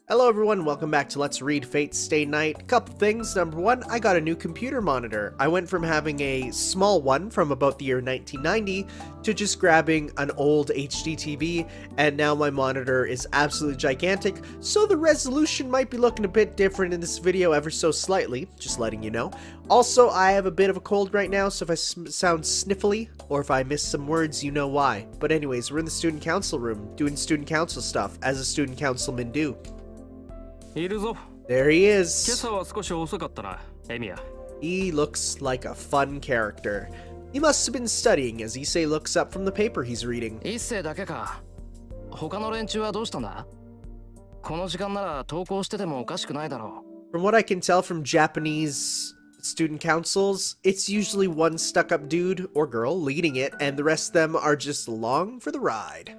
Hello everyone, welcome back to Let's Read Fate Stay Night. Couple things. Number one, I got a new computer monitor. I went from having a small one from about the year 1990 to just grabbing an old HD TV, and now my monitor is absolutely gigantic, so the resolution might be looking a bit different in this video ever so slightly, just letting you know. Also, I have a bit of a cold right now, so if I sound sniffly, or if I miss some words, you know why. But anyways, we're in the student council room, doing student council stuff, as a student councilman do. There he is. He looks like a fun character. He must have been studying as Issei looks up from the paper he's reading. From what I can tell from Japanese student councils, it's usually one stuck-up dude or girl leading it, and the rest of them are just along for the ride.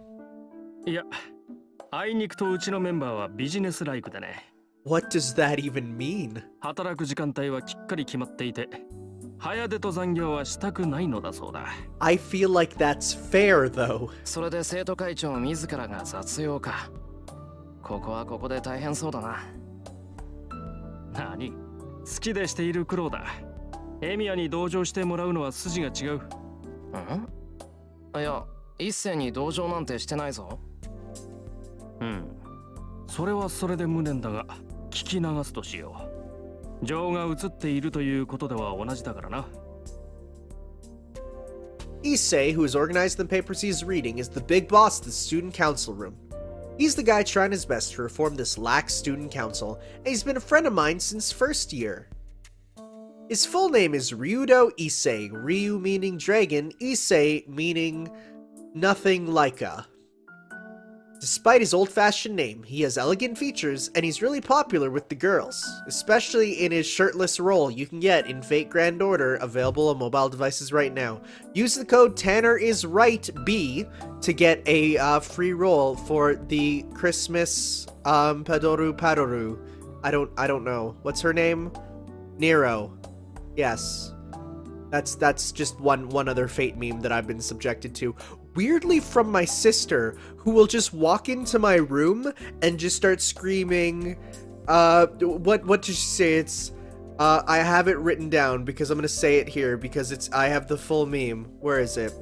What does that even mean? I feel like that's fair, though. Issei, who is organized in the papers he's reading, is the big boss of the student council room. He's the guy trying his best to reform this lax student council, and he's been a friend of mine since first year. His full name is Ryudo Issei, Ryu meaning dragon, Issei meaning nothing like a. Despite his old-fashioned name, he has elegant features, and he's really popular with the girls, especially in his shirtless role you can get in Fate Grand Order, available on mobile devices right now. Use the code TannerIsRightB to get a free roll for the Christmas Padoru. I don't know. What's her name? Nero. Yes. That's just one other Fate meme that I've been subjected to. Weirdly from my sister, who will just walk into my room and just start screaming, what did she say? It's, I have it written down because I'm gonna say it here because I have the full meme. Where is it?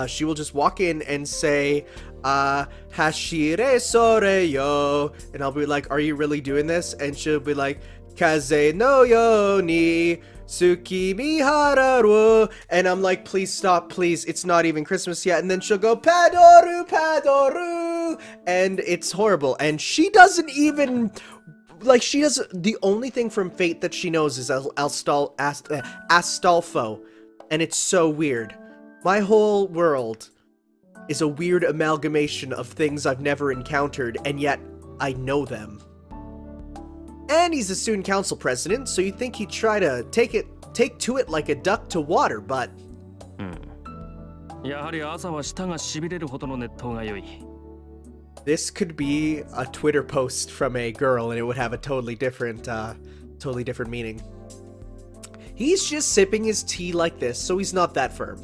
She will just walk in and say, Hashire sore yo, and I'll be like, are you really doing this? And she'll be like, Kaze no yo ni Suki Mihararu, and I'm like, please stop, please, it's not even Christmas yet. And then she'll go, Padoru, Padoru, and it's horrible. And she doesn't even, like, the only thing from Fate that she knows is Astolfo, and it's so weird. My whole world is a weird amalgamation of things I've never encountered, and yet I know them. And he's a student council president, so you'd think he'd try to take to it like a duck to water, but... This could be a Twitter post from a girl, and it would have a totally different meaning. He's just sipping his tea like this, so he's not that firm.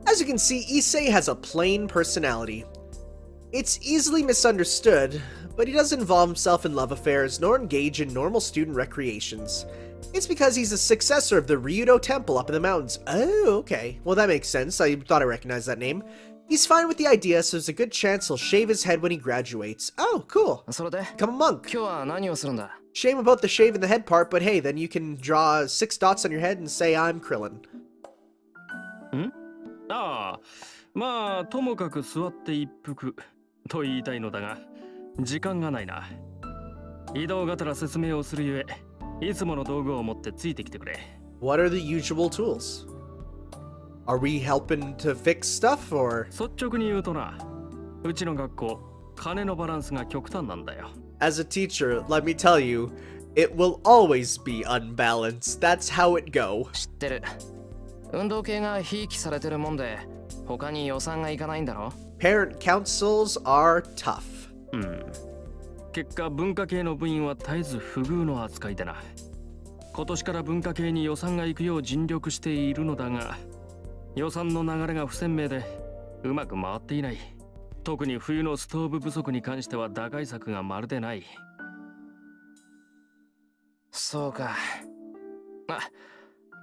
As you can see, Issei has a plain personality. It's easily misunderstood, but he doesn't involve himself in love affairs nor engage in normal student recreations. It's because he's a successor of the Ryudo Temple up in the mountains. Oh, okay. Well, that makes sense. I thought I recognized that name. He's fine with the idea, so there's a good chance he'll shave his head when he graduates. Oh, cool. Become a monk. Shame about the shave in the head part, but hey, then you can draw 6 dots on your head and say, I'm Krillin. What are the usual tools? Are we helping to fix stuff, or? As a teacher, let me tell you, it will always be unbalanced. That's how it go. Parent councils are tough. 特に冬のストーブ不足に関しては打開策がまるでない。そうか。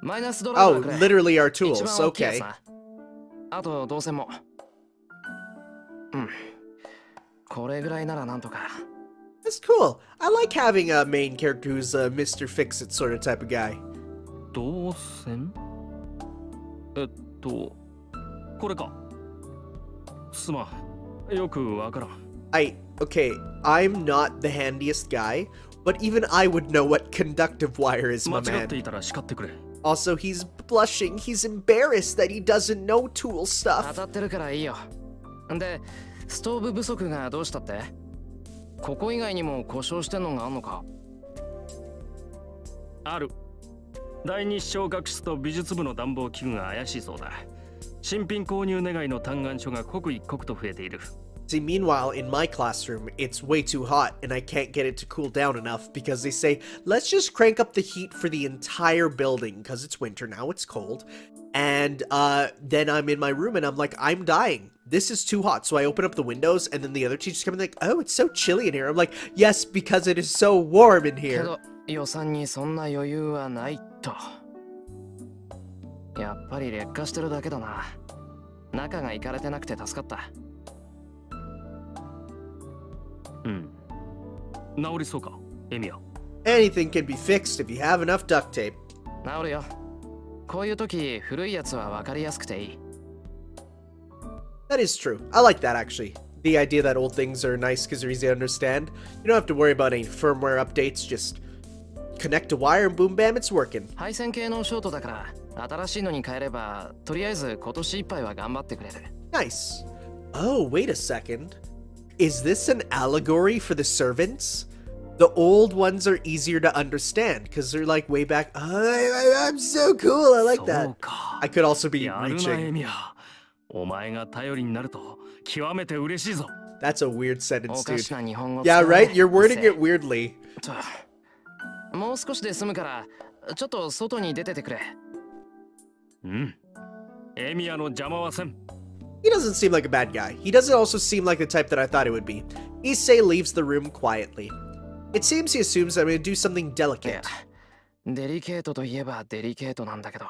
マイナスドライバーくれ。literally our tools. Okay. あと動線も。これぐらいならなんとか。That's cool. I like having a main character who's a Mr. Fix-It sort of type of guy. 動線？これか。すまん。よくわからん。Okay, I'm not the handiest guy, but even I would know what conductive wire is, my man. Also, he's blushing. He's embarrassed that he doesn't know tool stuff. 当たってるからいいよ。で、ストーブ不足がどうしたって？ここ以外にも故障してんのがあんのか？ある。第二視聴覚室と美術部の暖房器具が怪しいそうだ。新品購入願いの嘆願書が刻一刻と増えている。See, meanwhile, in my classroom, it's way too hot and I can't get it to cool down enough because they say, let's just crank up the heat for the entire building because it's winter now, it's cold. And then I'm in my room and I'm like, I'm dying. This is too hot. So I open up the windows and then the other teachers come in like, oh, it's so chilly in here. I'm like, yes, because it is so warm in here. 予算にそんな余裕はないと。やっぱり劣化してるだけだな。中がイカれてなくて助かった。治りそうか、エミヤ。Anything can be fixed if you have enough duct tape. 治るよ。こういう時、古いやつは分かりやすくていい。That is true. I like that actually. The idea that old things are nice because they're easy to understand. You don't have to worry about any firmware updates. Just connect a wire and boom bam, it's working. 配線系のショートだから、新しいのに変えれば、とりあえず今年いっぱいは頑張ってくれる。Nice. Oh, wait a second. Is this an allegory for the servants? The old ones are easier to understand because they're like way back. I'm so cool. I like that. I could also be reaching. That's a weird sentence, dude. Yeah, right? You're wording it weirdly. もう少しで済むから、ちょっと外に出ててくれ。エミヤの邪魔はせん。He doesn't seem like a bad guy. He doesn't also seem like the type that I thought it would be. Issei leaves the room quietly. It seems he assumes I'm going to do something delicate. デリケートといえばデリケートなんだけど。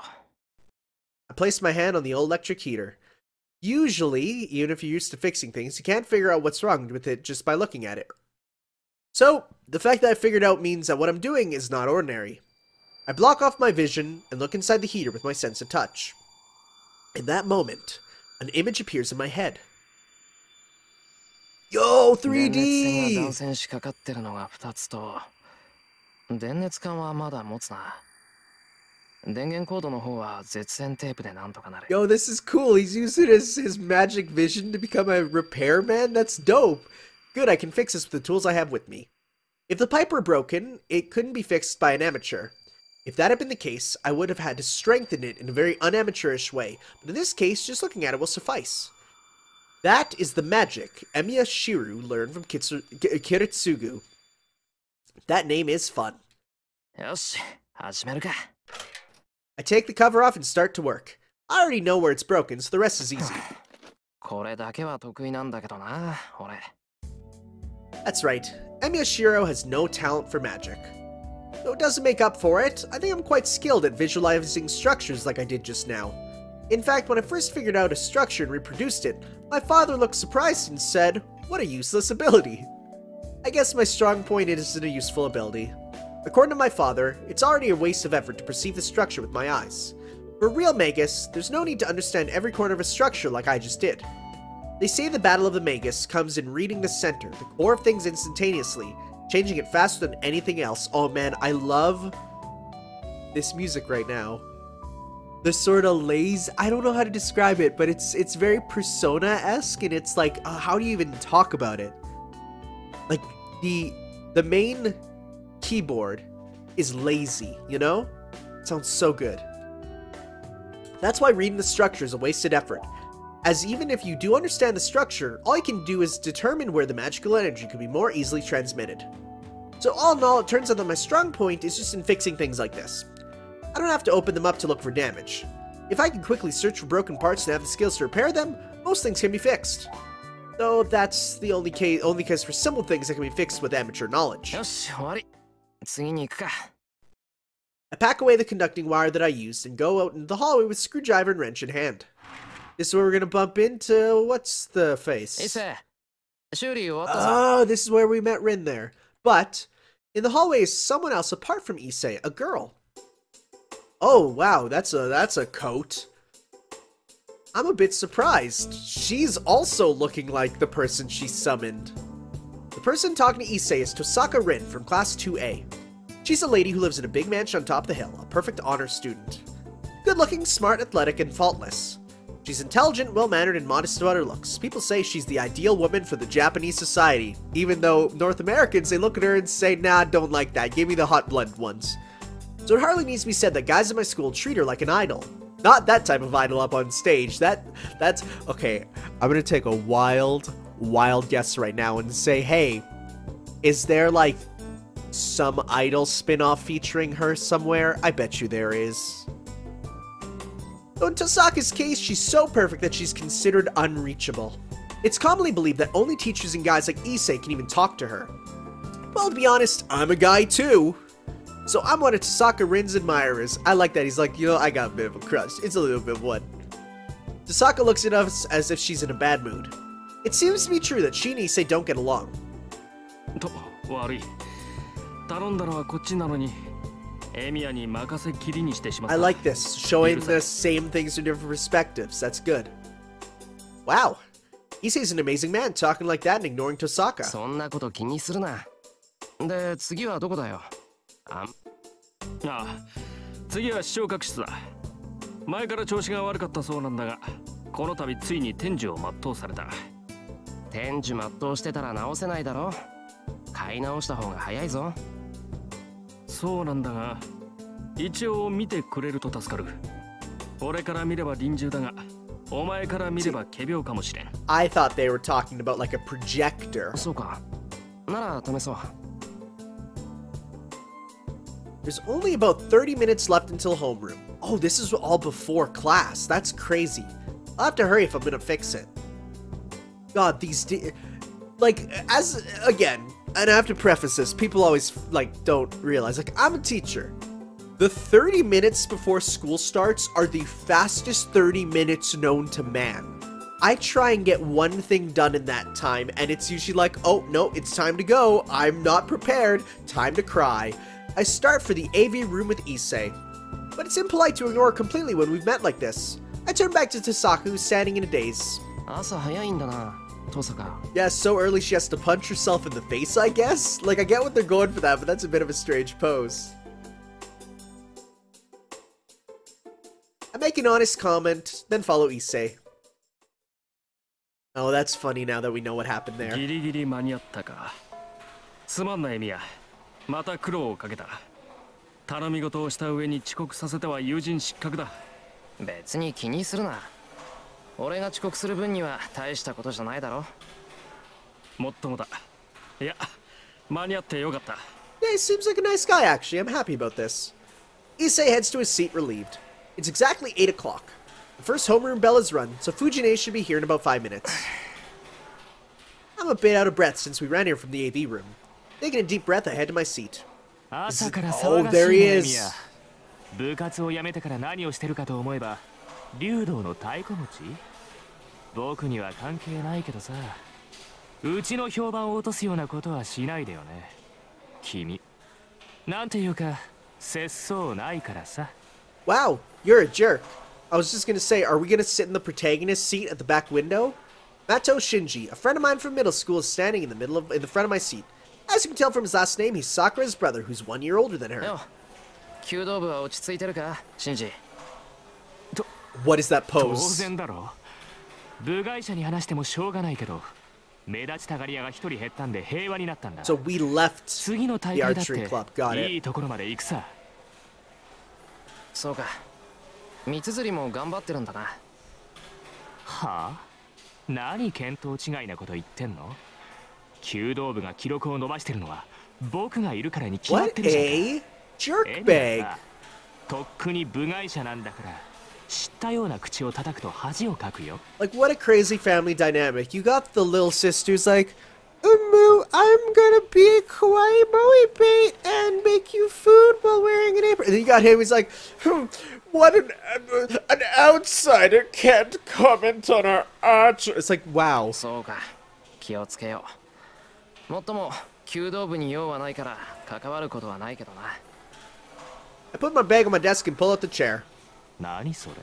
I placed my hand on the old electric heater. Usually, even if you're used to fixing things, you can't figure out what's wrong with it just by looking at it. So, the fact that I figured out means that what I'm doing is not ordinary. I block off my vision and look inside the heater with my sense of touch. In that moment, an image appears in my head. Yo, 3D! 電線しかかってるのが2つと、電熱管はまだ持つな。電源コードの方は絶縁テープでなんとかなる。Yo, this is cool. He's using his magic vision to become a repairman. That's dope. Good, I can fix this with the tools I have with me. If the pipe were broken, it couldn't be fixed by an amateur. If that had been the case, I would have had to strengthen it in a very unamateurish way, but in this case, just looking at it will suffice. That is the magic Emiya Shiru learned from Kiritsugu. That name is fun. よし、始めるか。I take the cover off and start to work. I already know where it's broken, so the rest is easy. これだけは得意なんだけどな、俺。That's right. Emiya Shiro has no talent for magic. Though it doesn't make up for it, I think I'm quite skilled at visualizing structures like I did just now. In fact, when I first figured out a structure and reproduced it, my father looked surprised and said, "What a useless ability." I guess my strong point isn't a useful ability. According to my father, it's already a waste of effort to perceive the structure with my eyes. For a real magus, there's no need to understand every corner of a structure like I just did. They say the battle of the magus comes in reading the center, the core of things instantaneously, changing it faster than anything else. Oh man, I love this music right now. The sort of lazy, I don't know how to describe it, but it's very Persona-esque, and it's like, how do you even talk about it? Like, the main keyboard is lazy, you know? It sounds so good. That's why reading the structure is a wasted effort, as even if you do understand the structure, all you can do is determine where the magical energy could be more easily transmitted. So all in all, it turns out that my strong point is just in fixing things like this. I don't have to open them up to look for damage. If I can quickly search for broken parts and have the skills to repair them, most things can be fixed. Though that's the only case for simple things that can be fixed with amateur knowledge. よし、終わり。次に行くか。I pack away the conducting wire that I used and go out into the hallway with screwdriver and wrench in hand. This is where we're gonna bump into what's the face? 伊勢、修理終わったぞ。 Oh, this is where we met Rin there. But in the hallway is someone else apart from Issei, a girl. Oh wow, that's a coat. I'm a bit surprised. She's also looking like the person she summoned. The person talking to Issei is Tosaka Rin from class 2A. She's a lady who lives in a big mansion on top of the hill, a perfect honor student. Good looking, smart, athletic, and faultless. She's intelligent, well-mannered, and modest about her looks. People say she's the ideal woman for the Japanese society, even though North Americans, they look at her and say, nah, don't like that, give me the hot blonde ones. So it hardly needs to be said that guys in my school treat her like an idol. Not that type of idol up on stage. That's okay. I'm gonna take a wild guess right now and say, hey, is there like some idol spin-off featuring her somewhere? I bet you there is. Though in Tosaka's case, she's so perfect that she's considered unreachable. It's commonly believed that only teachers and guys like Issei can even talk to her. Well, to be honest, I'm a guy too. So I'm one of Tosaka Rin's admirers. I like that. He's like, you know, I got a bit of a crush. It's a little bit of one. Tosaka looks at us as if she's in a bad mood. It seems to be true that she and Issei don't get along. I like this, showing the same things from different perspectives. That's good. Wow. Issei's an amazing man, talking like that and ignoring Tosaka. そんなこと気にするな。で、次はどこだよ。ああ、次は視聴覚室だ。前から調子が悪かったそうなんだが、この度ついに天寿を全うされた。天寿全うしてたら直せないだろ。買い直した方が早いぞ。そうなんだが、一応見てくれると助かる。俺から見れば臨終だが、お前から見れば仮病かもしれん。I thought they were talking about like a projector. そうか。なら試そう。There's only about 30 minutes left until homeroom. Oh, this is all before class. That's crazy. I'll have to hurry if I'm gonna fix it. God, these like, as again, and I have to preface this, people always like don't realize, like, I'm a teacher. The 30 minutes before school starts are the fastest 30 minutes known to man. I try and get one thing done in that time, and it's usually like, oh no, it's time to go. I'm not prepared. Time to cry. I start for the AV room with Issei, but it's impolite to ignore her completely when we've met like this. I turn back to Tosaka, who's standing in a daze. 朝早いんだな、Tosaka. Yeah, so early she has to punch herself in the face, I guess? Like, I get what they're going for that, but that's a bit of a strange pose. I make an honest comment, then follow Issei. Oh, that's funny now that we know what happened there. ギリギリ間に合ったか。すまんないミヤ。また苦労をかけた。頼み事をした上に遅刻させては友人失格だ。別に気にするな。俺が遅刻する分には大したことじゃないだろ。もっともだ。いや、間に合ってよかった。Yeah, he seems like a nice guy, actually. I'm happy about this. Issei heads to his seat relieved. It's exactly 8 o'clock. The first homeroom bell is run, so Fujinee should be here in about 5 minutes. I'm a bit out of breath since we ran here from the AV room. Taking a deep breath, I head to my seat. Oh, there he is. 部活を辞めてから何をしてるかと思えば、竜道の太鼓持ち？僕には関係ないけどさ、うちの評判を落とすようなことはしないでよね。君、なんていうか、節操ないからさ。Wow, you're a jerk. I was just gonna say, are we gonna sit in the protagonist seat at the back window? Mato Shinji, a friend of mine from middle school, is standing in the front of my seat. As you can tell from his last name, he's Sakura's brother, who's 1 year older than her. よ、弓道部は落ち着いてるか、シンジ。What is that 当 pose? 然だろ。部外者に話してもしょうがないけど、目立ちたがり屋が一人減ったんで平和になったんだ。So we left 次の大 the 会だっ archery club. Got て it. いいところまで行くさ。そうか。三釣りも頑張ってるんだな。はあ？何見当違いなこと言ってんの？弓道部が記録を伸ばしてるのは僕がいるからに決まっ What てるじゃんか。 a jerk bag. とっくに部外者なんだから知ったような口を叩くと恥をかくよ。 Like, what a crazy family dynamic. You got the little sisters like, Moo, I'm gonna be a kawaii moe bait and make you food while wearing an apron. And then you got him, he's like, what an outsider can't comment on our art. It's like, wow. そうか、気をつけよう。もっとも弓道部に用はないから関わることはないけどな。I put my bag on my desk and pull out the chair. 何それ。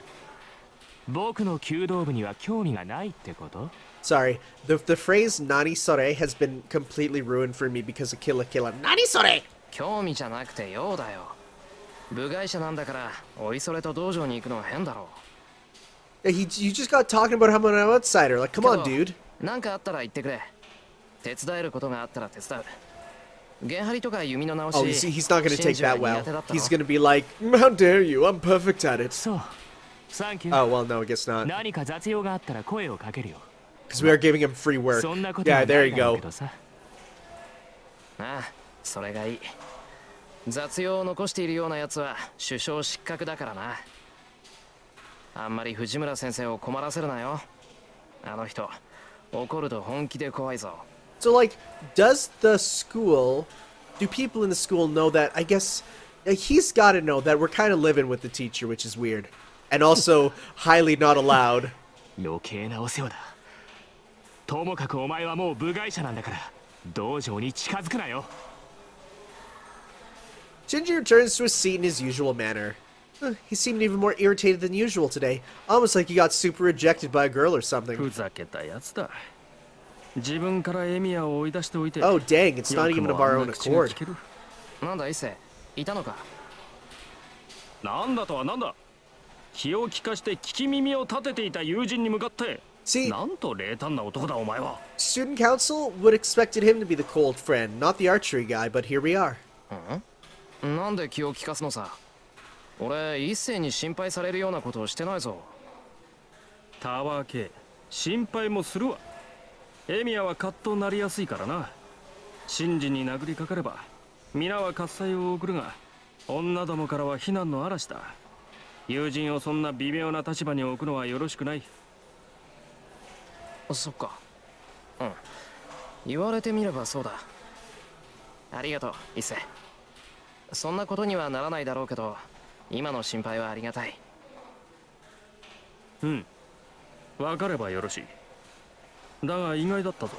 僕の弓道部には興味がないってこと？ Sorry, the phrase "nani sore" has been completely ruined for me because of Killa Killa. Nani sore! 興味じゃなくて用だよ。部外者なんだからおいそれと道場に行くのは変だろう。You just got talking about how I'm an outsider. Like, come on, dude. なんかあったら言ってくれ。手伝えることがあったら手伝う。弦張りとか弓の直し。Oh, you see, he's not gonna take that well. He's gonna be like, how dare you? I'm perfect at it. そう。サンキュー。 Oh, well, no, I guess not. 何か雑用があったら声をかけるよ。 Because we are giving him free work. Yeah, there you go. ああ、それがいい。雑用を残しているようなやつは首相失格だからな。あんまり藤村先生を困らせるなよ。あの人、怒ると本気で怖いぞ。So, like, do people in the school know that, I guess, he's gotta know that we're kind of living with the teacher, which is weird. And also, highly not allowed. 余計なお世話だ。ともかくお前はもう部外者なんだから、道場に近づくなよ。Shinji returns to his seat in his usual manner. He seemed even more irritated than usual today, almost like he got super rejected by a girl or something. ふざけたやつだ。自分からエミヤを追い出しておいて。 Oh, dang, it's not even of our own accord. なんだ伊勢、いたのか。なんだとはなんだ。気を利かして聞き耳を立てていた友人に向かって。See, なんと冷淡な男だお前は。 student council would expected him to be the cold friend, not the archery guy, but here we are. なんで気を利かすのさ。俺一斉に心配されるようなことをしてないぞ。たわけ、心配もするわ。エミヤはカッとなりやすいからな。真珠に殴りかかれば皆は喝采を送るが、女どもからは非難の嵐だ。友人をそんな微妙な立場に置くのはよろしくない。そっか。うん。言われてみればそうだ。ありがとう、伊勢。そんなことにはならないだろうけど、今の心配はありがたい。うん。わかればよろしい。だが意外だったぞ。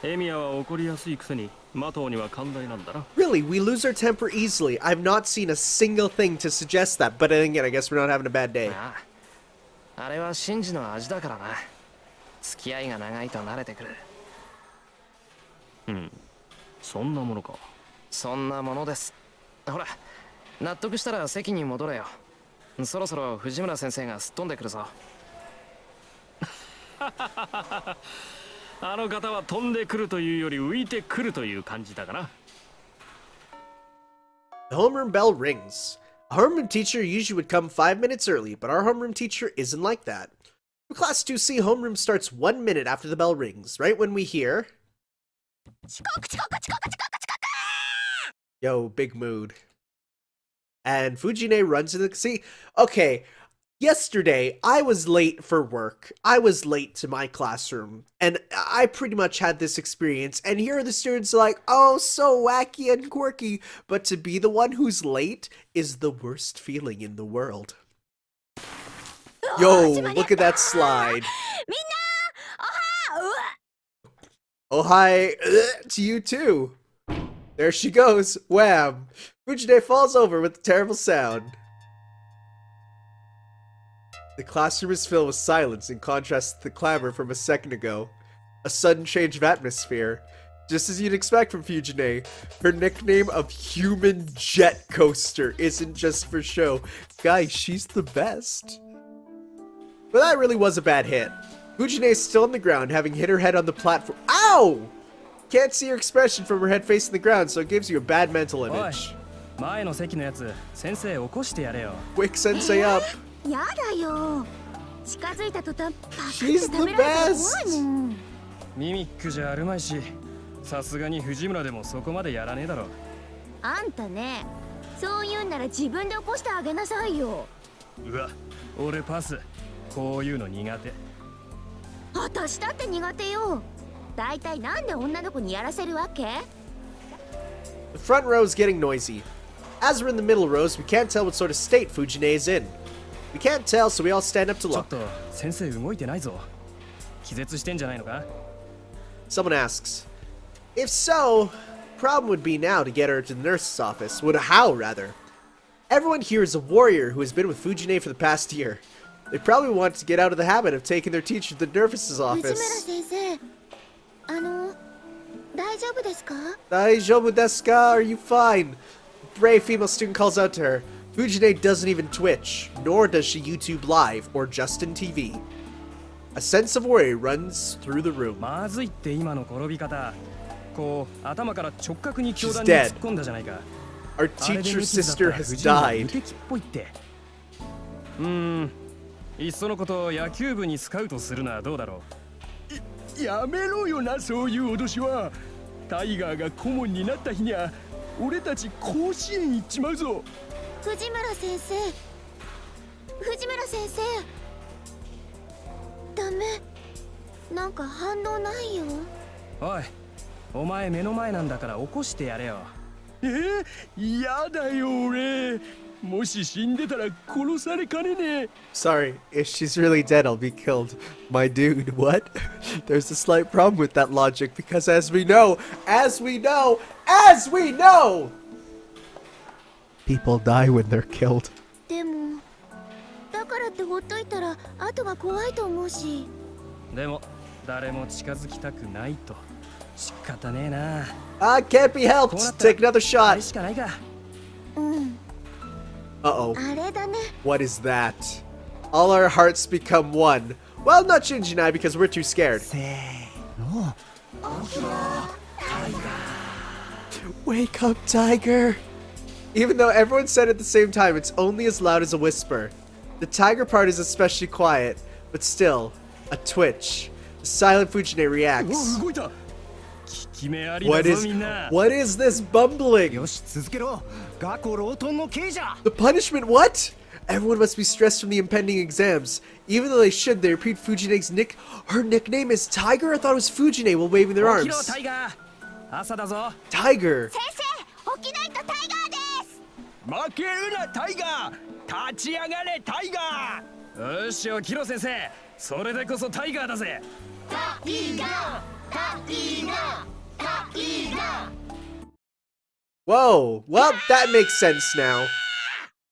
エミヤは怒りやすいくせに、マトウには寛大なんだな。Really, we lose our temper easily. I've not seen a single thing to suggest that, but then again, I guess we're not having a bad day. あれは真珠の味だからな。付き合いが長いと慣れてくる。うん。そんなものか。そんなものです。ほら、納得したら席に戻れよ。そろそろ藤村先生がすっ飛んでくるぞ。あの方は飛んでくるというより浮いてくるという感じだかな。The homeroom bell rings. A homeroom teacher usually would come 5 minutes early, but our homeroom teacher isn't like that. For Class 2C, homeroom starts 1 minute after the bell rings, right when we hear... Yo, big mood. And Fujinee runs into the... See, okay, yesterday, I was late for work. I was late to my classroom, and I pretty much had this experience, and here are the students like, oh, so wacky and quirky, but to be the one who's late is the worst feeling in the world. Yo, look at that slide. Oh, hi to you too. There she goes. Wham! Fujinee falls over with a terrible sound. The classroom is filled with silence in contrast to the clamor from a second ago. A sudden change of atmosphere. Just as you'd expect from Fujinee, her nickname of Human Jet Coaster isn't just for show. Guys, she's the best. But that really was a bad hit. Fujinee is still on the ground, having hit her head on the platform. Ow! Can't see her expression from her head facing the ground, so it gives you a bad mental image. Wake sensei up. She's the best! ミミックじゃあるまいし、さすがに藤村でもそこまでやらねえだろ。あんたね、そう言うんなら自分で起こしてあげなさいよ。うわ、俺パス。こういうの苦手。私だって苦手よ。だいたいなんで女の子にやらせるわけ？ The front row is getting noisy. As we're in the middle rows, we can't tell what sort of state Fujinee is in. We can't tell, so we all stand up to ちょっ look. と先生動いてないぞ。気絶してんじゃないのか？ Someone asks. If so, problem would be now to get her to the nurse's office. How, rather. Everyone here is a warrior who has been with Fujinee for the past year. They probably want to get out of the habit of taking their teacher to the nurse's 藤村 office. 先生、大丈夫ですか？ Daijoubu desu ka? Are you fine? A brave female student calls out to her. Fujinee doesn't even twitch, nor does she YouTube live or Justin TV. A sense of worry runs through the room. まずいって今の転び方。こう頭から直角に教壇に突っ込んだじゃないか。 Our teacher's sister has died. いっそのこと野球部にスカウトするのはどうだろう。やめろよな、そういう脅しは。タイガーが顧問になった日には俺たち甲子園行っちまうぞ。藤村先生、藤村先生、ダメ。なんか反応ないよ。おい、お前目の前なんだから起こしてやれよ。やだよ俺。もし死んでたら殺されかねねえ。 Sorry, if she's really dead, I'll be killed. My dude, what? There's a slight problem with that logic because as we know, people die when they're killed. でも、だからってほっといたら後が怖いと思うし。でも誰も近づきたくないと仕方ねえな。Can't be helped. Take another あれ shot. しかないか。うん。 Uh-oh. あれだね。 What is that? All our hearts become one. Well, not Shinji and I because we're too scared. Wake up, Tiger! Even though everyone said it at the same time, it's only as loud as a whisper. The Tiger part is especially quiet, but still, a twitch. The silent Fujinee reacts. 動いた。 What is this bumbling? よし、続けろ。学校ロートンの刑じゃ。 The punishment, what? Everyone must be stressed from the impending exams. Even though they should, they repeat Fujinee's her nickname is Tiger? I thought it was Fujinee while waving their arms. タイガー、朝だぞ。 Tiger! 先生、起きないとタイガーです。負けるなタイガー。立ち上がれタイガー。よし、起きろ先生。それでこそタイガーだぜ。タイガー、タイガー。Whoa, well, that makes sense now.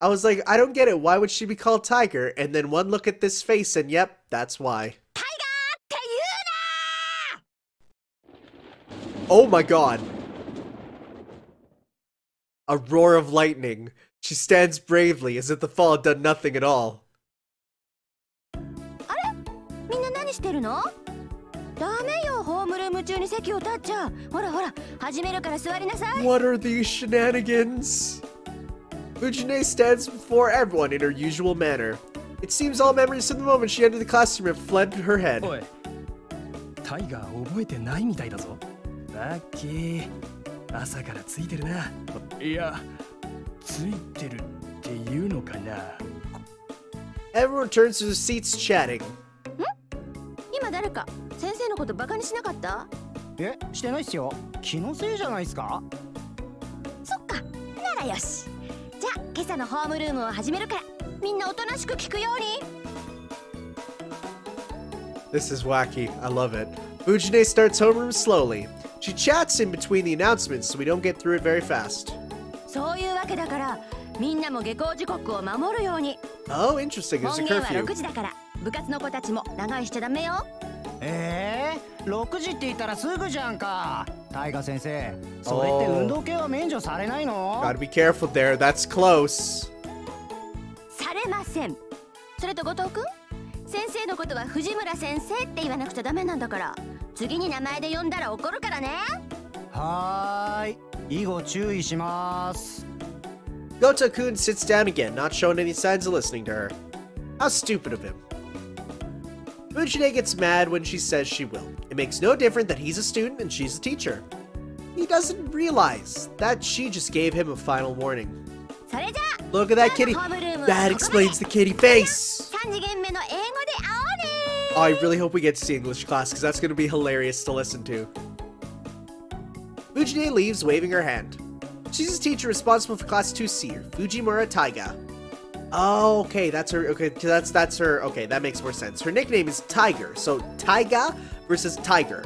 I was like, I don't get it. Why would she be called Tiger? And then one look at this face and yep, that's why. Oh my god. A roar of lightning. She stands bravely as if the fall had done nothing at all. あれ？みんな何してるの？ダメよ、ホームルーム中に席を立っちゃう。ほらほら、始めるから座りなさい。What are these shenanigans? Fujinee stands before everyone in her usual manner. It seems all memories from the moment she entered the classroom have fled her head. おい、タイガー覚えてないみたいだぞ。ラッキー。朝からついてるな。ー。いや、ついてるっていうのかな。Everyone turns to their seats chatting. 今誰か先生のことバカにしなかった？してないっすよ。気のせいじゃないっすか？そっか、ならよし。じゃあ今朝のホームルームを始めるから、みんなおとなしく聞くように。This is wacky. I love it. Fujinee starts homeroom slowly. She chats in between the announcements so we don't get through it very fast. そういうわけだから、みんなも下校時刻を守るように。Oh, interesting. There's a 門限は curfew. 6時だから、部活の子たちも長居しちゃダメよ。6時って言ったらすぐじゃんか。タイガ先生、それって運動系は免除されないの？ Gotta be careful there. That's close. されません。それと後藤くん、先生のことは藤村先生って言わなくちゃダメなんだから、次に名前で呼んだら怒るからね。はーい、以後注意します。 Goto-kun sits down again, not showing any signs of listening to her. How stupid of him. Fujinee gets mad when she says she will. It makes no difference that he's a student and she's a teacher. He doesn't realize that she just gave him a final warning. それじゃあ、 Look at that kitty. That explains the kitty face. 3次元目の英語で会おうね Oh, I really hope we get to see English class, because that's going to be hilarious to listen to. Fujinee leaves, waving her hand. She's his teacher responsible for class 2C, Fujimura Taiga. Oh, okay, that's her. Okay, that's her. Okay, that makes more sense. Her nickname is Tiger, so Taiga versus Tiger.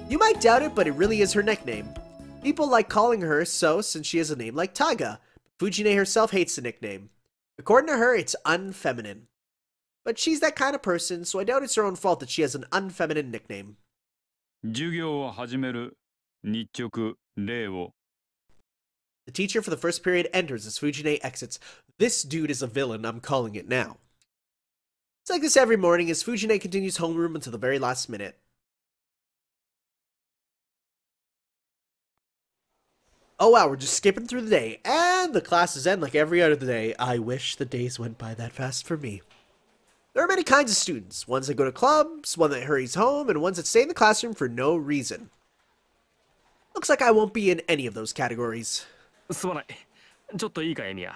You might doubt it, but it really is her nickname. People like calling her so since she has a name like Taiga. Fujinee herself hates the nickname. According to her, it's unfeminine. But she's that kind of person, so I doubt it's her own fault that she has an unfeminine nickname. 授業を始める。日直礼を。 The teacher for the first period enters as Fujinee exits. This dude is a villain, I'm calling it now. It's like this every morning as Fujinee continues homeroom until the very last minute. Oh wow, we're just skipping through the day, and the classes end like every other day. I wish the days went by that fast for me. There are many kinds of students. Ones that go to clubs, one that hurries home, and ones that stay in the classroom for no reason. Looks like I won't be in any of those categories. すまない。ちょっといいか、エミヤ。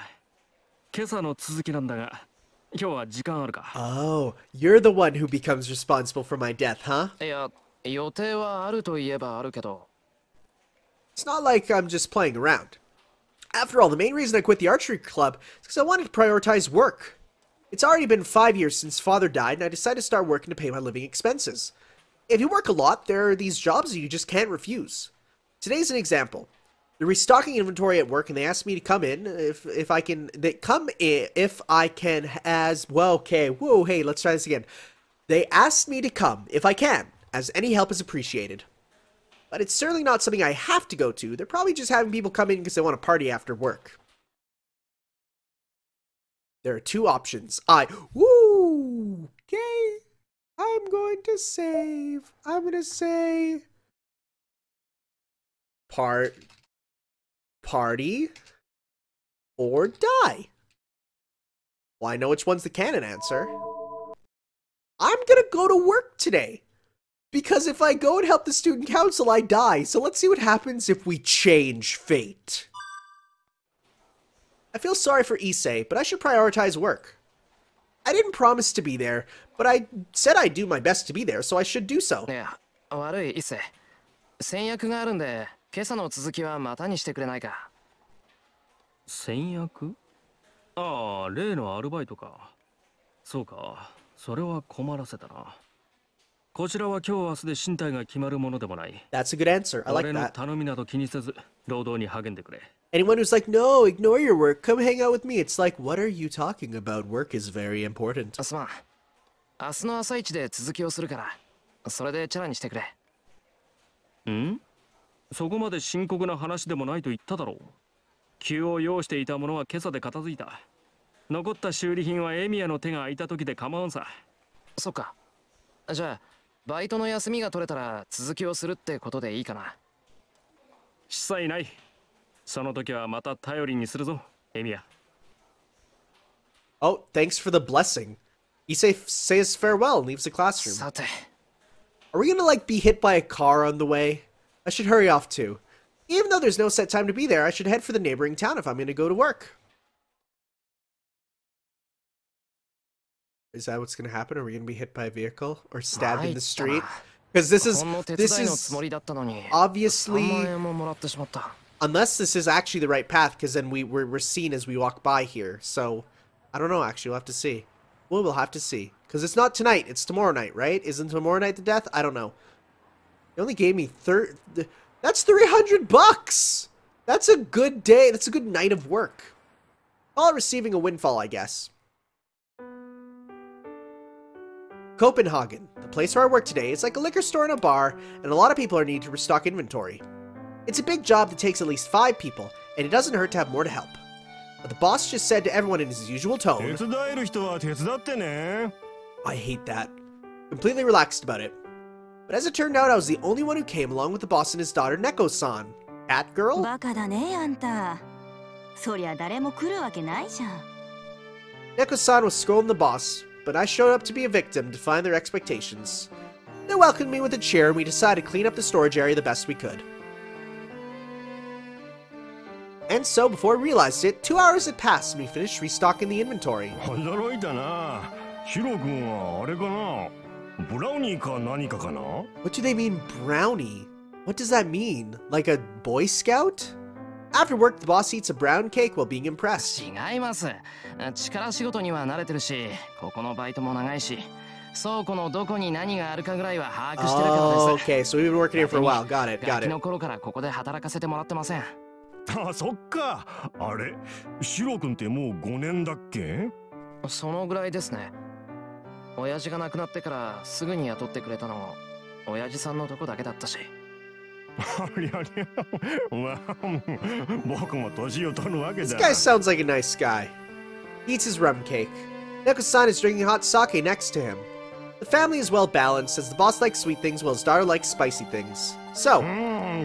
今朝の続きなんだが、今日は時間あるか。Oh, you're the one who becomes responsible for my death, huh? いや、予定はあるといえばあるけど。It's not like I'm just playing around. After all, the main reason I quit the archery club is because I wanted to prioritize work. It's already been 5 years since father died, and I decided to start working to pay my living expenses. If you work a lot, there are these jobs that you just can't refuse. Today's an example. They're restocking inventory at work, and they asked me to come in if I can. They come in if I can as well. Okay, whoa, hey, let's try this again. They asked me to come if I can, as any help is appreciated. But it's certainly not something I have to go to. They're probably just having people come in because they want to party after work. There are two options. Woo! Okay. I'm going to save. I'm going to say... Party. Or die. Well, I know which one's the canon answer. I'm going to go to work today. Because if I go and help the student council, I die. So let's see what happens if we change fate. I feel sorry for Issei, but I should prioritize work. I didn't promise to be there, but I said I'd do my best to be there, so I should do so. いや、悪い、Issei。先約があるんで、今朝の続きはまたにしてくれないか。先約？ああ、例のアルバイトか。そうか、それは困らせたな。こちらは今日明日で身体が決まるものでもない。That's a good answer. I like 俺の that. 頼みなど気にせず、労働に励んでくれ。Anyone who's like, no, ignore your work, come hang out with me. It's like, what are you talking about? Work is very important. すまん。明日の朝一で続きをするから、それでチャラにしてくれ。ん？そこまで深刻な話でもないと言っただろう。急を要していたものは今朝で片付いた。残った修理品はエミヤの手が空いた時で構わんさ。そっか。じゃあ、バイトの休みが取れたら続きをするってことでいいかな。一切ない。その時はまた頼りにするぞ、エミヤ。Oh, thanks for the blessing. Issei says farewell and leaves the classroom. さて。Are we gonna, like, be hit by a car on the way? I should hurry off too. Even though there's no set time to be there, I should head for the neighboring town if I'm gonna go to work. Is that what's gonna happen? Are we gonna be hit by a vehicle? Or stabbed in the street? Because this is obviously... Unless this is actually the right path, because then we're seen as we walk by here. So, I don't know, actually. We'll have to see. We'll have to see. Because it's not tonight. It's tomorrow night, right? Isn't tomorrow night the death? I don't know. They only gave me that's $300! That's a good day. That's a good night of work. All receiving a windfall, I guess. Copenhagen, the place where I work today, is like a liquor store and a bar, and a lot of people are needed to restock inventory. It's a big job that takes at least 5 people, and it doesn't hurt to have more to help. But the boss just said to everyone in his usual tone, I hate that. Completely relaxed about it. But as it turned out, I was the only one who came along with the boss and his daughter, Neko-san. Cat girl? Neko-san was scolding the boss, but I showed up to be a victim to find their expectations. They welcomed me with a chair, and we decided to clean up the storage area the best we could. And so, before I realized it, 2 hours had passed and we finished restocking the inventory. 驚いたな。シロ君はあれかな、ブラウニーか何かかな。 What do they mean, brownie? What does that mean? Like a Boy Scout? After work, the boss eats a brown cake while being impressed. 違います。力仕事には慣れてるし、ここのバイトも長いし、倉庫のどこに何があるかぐらいは把握してるからです。Okay, so we've been working here for a while. Got it, ガ got キの it. 頃からここで働かせてもらってません。あ、そっか。あれ、シロ君ってもう5年だっけ？そのぐらいですね。親父が亡くなってからすぐに雇ってくれたの、親父さんのとこだけだったし。ありゃりゃ。まあ、僕も年を取るわけ This だ。 guy sounds like a nice guy. He eats his rum cake. Neko-san is drinking hot sake next to him. The family is well balanced, as the boss likes sweet things while his daughter likes spicy things. So,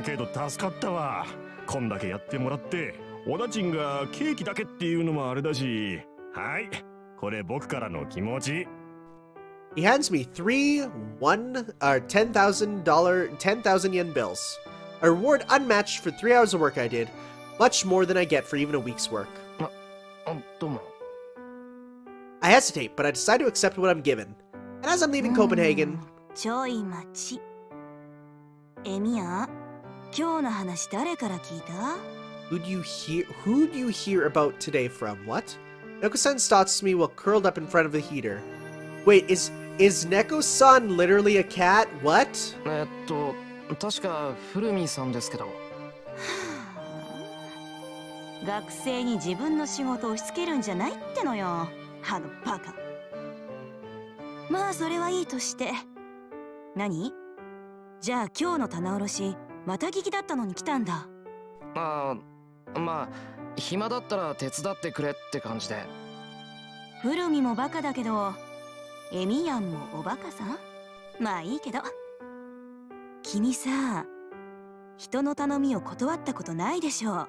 けど助かったわ。こんだけやってもらって、おだちんがケーキだけっていうのもあれだし。はい、これ僕からの気持ち。he hands me $10,000 yen bills. A reward unmatched for 3 hours of work I did. Much more than I get for even a week's work. どうも。I hesitate, but I decide to accept what I'm given. And as I'm leaving Copenhagen... ちょい待ち。エミヤ、今日の話誰から聞いた？ Who'd you hear about today from? What? Neko-san stops me while curled up in front of the heater. Wait, is Neko-san literally a cat? What? 確か古見さんですけど。学生に自分の仕事を押し付けるんじゃないってのよ、あのバカ。まあそれはいいとして。何？じゃあ今日の棚卸しまた聞きだったのに来たんだ。まあ暇だったら手伝ってくれって感じで。古見もバカだけど、エミヤンもおバカさん？まあいいけど。君さ、人の頼みを断ったことないでしょ。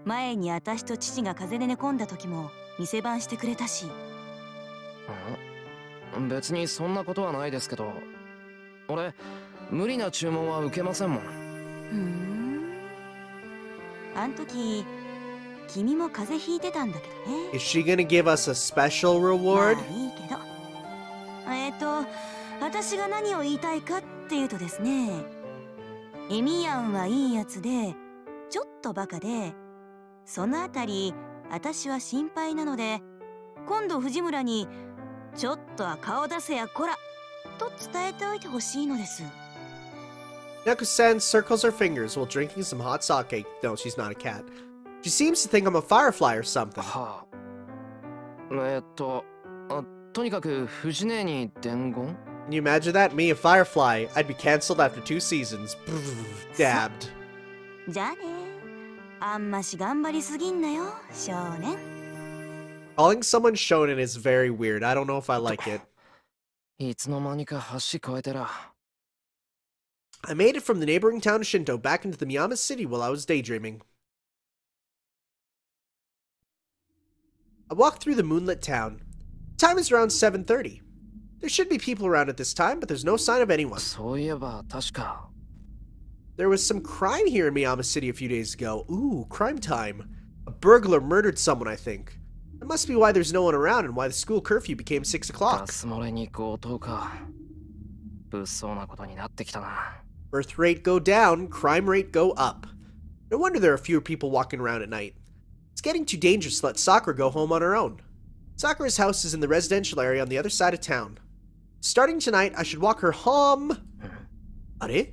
前に私と父が風邪で寝込んだ時も店番してくれたし。別にそんなことはないですけど、俺無理な注文は受けませんもん。あん時君も風邪ひいてたんだけどね。 Is she gonna give us a special reward? まあいいけど、私が何を言いたいかっていうとですね、エミヤンはいいやつでちょっとバカで、そのあたり私は心配なので、今度藤村にちょっとは顔出せやこらと伝えておいてほしいのです。 Neko-san circles her fingers while drinking some hot sake. No, she's not a cat. She seems to think I'm a firefly or something. はあ。とにかく藤姉に伝言？ Can you imagine that? Me, a firefly. I'd be cancelled after 2 seasons. Dabbed. じゃあね。あんまし頑張りすぎんなよ、少年。 Calling someone shonen is very weird. I don't know if I like it. いつの間にか橋越えてら。I made it from the neighboring town of Shinto back into the Miyama city while I was daydreaming. I walked through the moonlit town. The time is around 7:30. There should be people around at this time, but there's no sign of anyone. そういえば確か。There was some crime here in Miyama City a few days ago. Ooh, crime time. A burglar murdered someone, I think. That must be why there's no one around and why the school curfew became 6 o'clock. ガス漏れに強盗か。物騒なことになってきたな。Birth rate go down, crime rate go up. No wonder there are fewer people walking around at night. It's getting too dangerous to let Sakura go home on her own. Sakura's house is in the residential area on the other side of town. Starting tonight, I should walk her home. Are?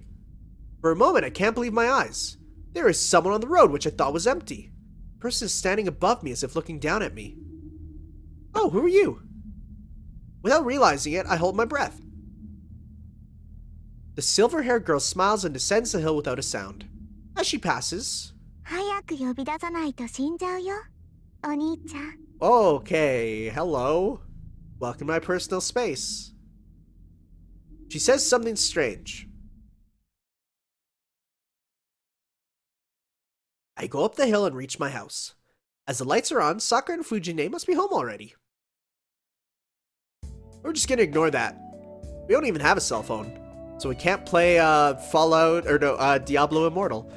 For a moment, I can't believe my eyes. There is someone on the road which I thought was empty. The person is standing above me as if looking down at me. Oh, who are you? Without realizing it, I hold my breath. The silver-haired girl smiles and descends the hill without a sound. As she passes... 早く呼び出さないと死んじゃうよ、お兄ちゃん。 Okay, hello. Welcome to my personal space. She says something strange. I go up the hill and reach my house. As the lights are on, Sakura and Fujinee must be home already. We're just gonna ignore that. We don't even have a cell phone, so we can't play Diablo Immortal.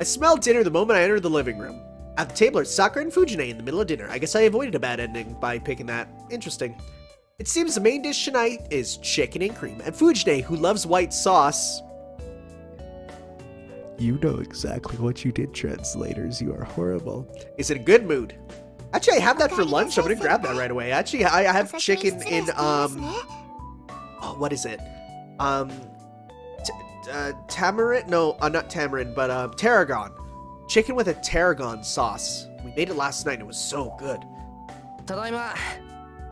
I smell dinner the moment I enter the living room. At the table are Sakura and Fujinee in the middle of dinner. I guess I avoided a bad ending by picking that. Interesting. It seems the main dish tonight is chicken and cream, and Fujinee, who loves white sauce... You know exactly what you did, translators. You are horrible. Is in a good mood. Actually, I have that for lunch. I'm gonna grab that right away. Actually, I have chicken in, oh, what is it? Tamarind? No, not tamarind, but, tarragon. Chicken with a tarragon sauce. We made it last night. It was so good. Tadaima.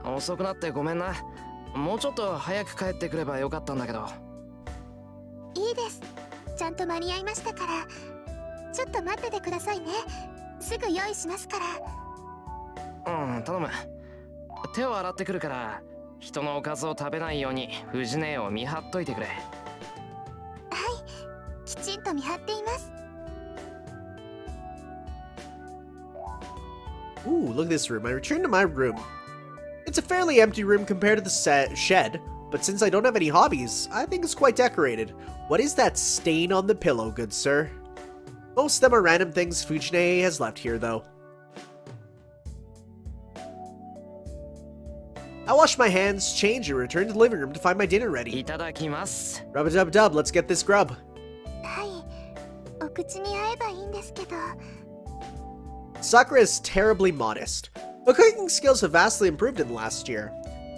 遅くなってごめんな。もうちょっと早く帰ってくればよかったんだけど。いいです。ちゃんと間に合いましたから。ちょっと待っててくださいね。すぐ用意しますから。頼む。手を洗ってくるから、人のおかずを食べないように藤根を見張っといてくれ。はい、きちんと見張っています。Ooh, look at this room. I returned to my room. It's a fairly empty room compared to the shed, but since I don't have any hobbies, I think it's quite decorated. What is that stain on the pillow, good sir? Most of them are random things Fujinee has left here, though. I wash my hands, change, and return to the living room to find my dinner ready. Itadakimasu. Rub-a-dub-dub, let's get this grub. はい、お口に合えばいいんですけど。Sakura is terribly modest. Her cooking skills have vastly improved in the last year.